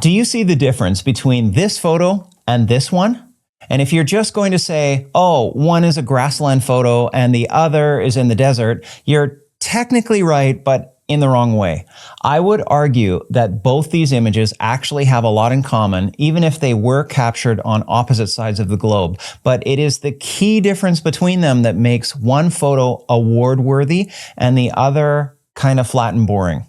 Do you see the difference between this photo and this one? And if you're just going to say, oh, one is a grassland photo and the other is in the desert, you're technically right, but in the wrong way. I would argue that both these images actually have a lot in common, even if they were captured on opposite sides of the globe. But it is the key difference between them that makes one photo award-worthy and the other kind of flat and boring.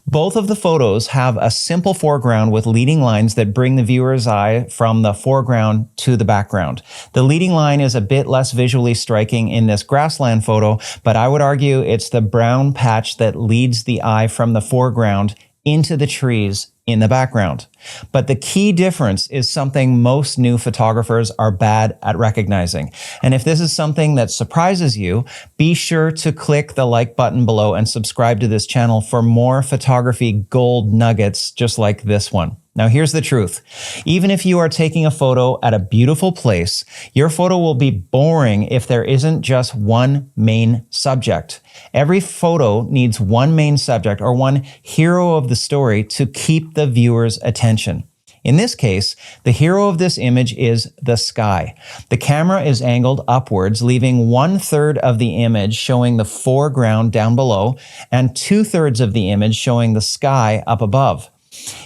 Both of the photos have a simple foreground with leading lines that bring the viewer's eye from the foreground to the background. The leading line is a bit less visually striking in this grassland photo, but I would argue it's the brown patch that leads the eye from the foreground into the trees in the background. But the key difference is something most new photographers are bad at recognizing. And if this is something that surprises you, be sure to click the like button below and subscribe to this channel for more photography gold nuggets just like this one. Now here's the truth. Even if you are taking a photo at a beautiful place, your photo will be boring if there isn't just one main subject. Every photo needs one main subject or one hero of the story to keep the viewer's attention. In this case, the hero of this image is the sky. The camera is angled upwards, leaving 1/3 of the image showing the foreground down below and 2/3 of the image showing the sky up above.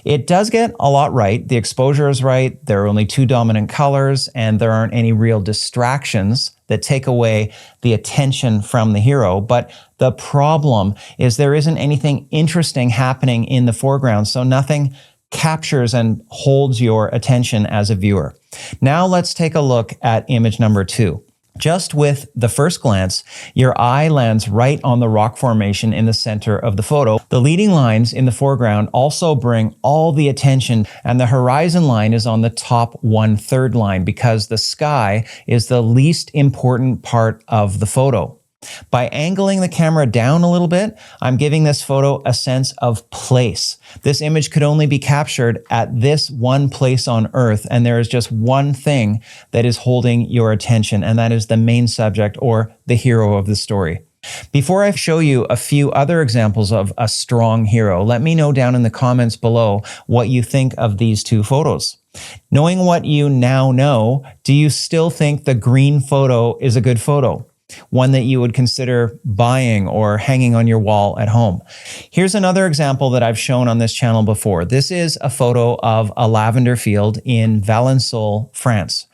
It does get a lot right. The exposure is right. There are only two dominant colors and there aren't any real distractions that take away the attention from the hero. But the problem is there isn't anything interesting happening in the foreground, so nothing captures and holds your attention as a viewer. Now let's take a look at image number 2. Just with the first glance, your eye lands right on the rock formation in the center of the photo. The leading lines in the foreground also bring all the attention, and the horizon line is on the top 1/3 line because the sky is the least important part of the photo. By angling the camera down a little bit, I'm giving this photo a sense of place. This image could only be captured at this one place on Earth, and there is just one thing that is holding your attention, and that is the main subject or the hero of the story. Before I show you a few other examples of a strong hero, let me know down in the comments below what you think of these two photos. Knowing what you now know, do you still think the green photo is a good photo? One that you would consider buying or hanging on your wall at home? Here's another example that I've shown on this channel before. This is a photo of a lavender field in Valensole, France.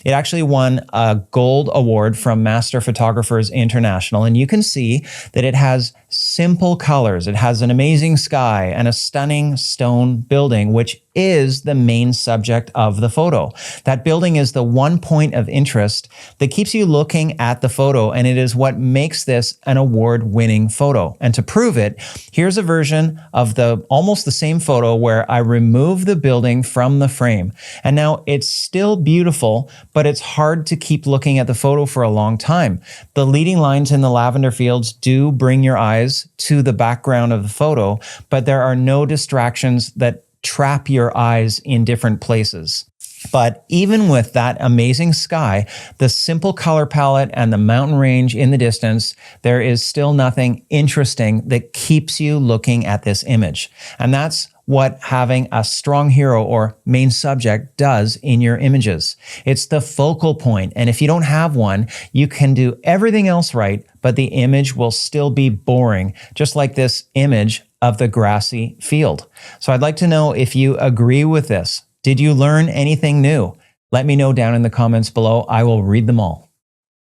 It actually won a gold award from Master Photographers International, and you can see that it has simple colors. It has an amazing sky and a stunning stone building, which is the main subject of the photo. That building is the one point of interest that keeps you looking at the photo, and it is what makes this an award-winning photo. And to prove it, here's a version of almost the same photo where I remove the building from the frame. And now it's still beautiful, but it's hard to keep looking at the photo for a long time. The leading lines in the lavender fields do bring your eyes to the background of the photo, but there are no distractions that trap your eyes in different places. But even with that amazing sky, the simple color palette and the mountain range in the distance, there is still nothing interesting that keeps you looking at this image. And that's what having a strong hero or main subject does in your images. It's the focal point, and if you don't have one, you can do everything else right, but the image will still be boring, just like this image of the grassy field. So I'd like to know if you agree with this. Did you learn anything new? Let me know down in the comments below. I will read them all.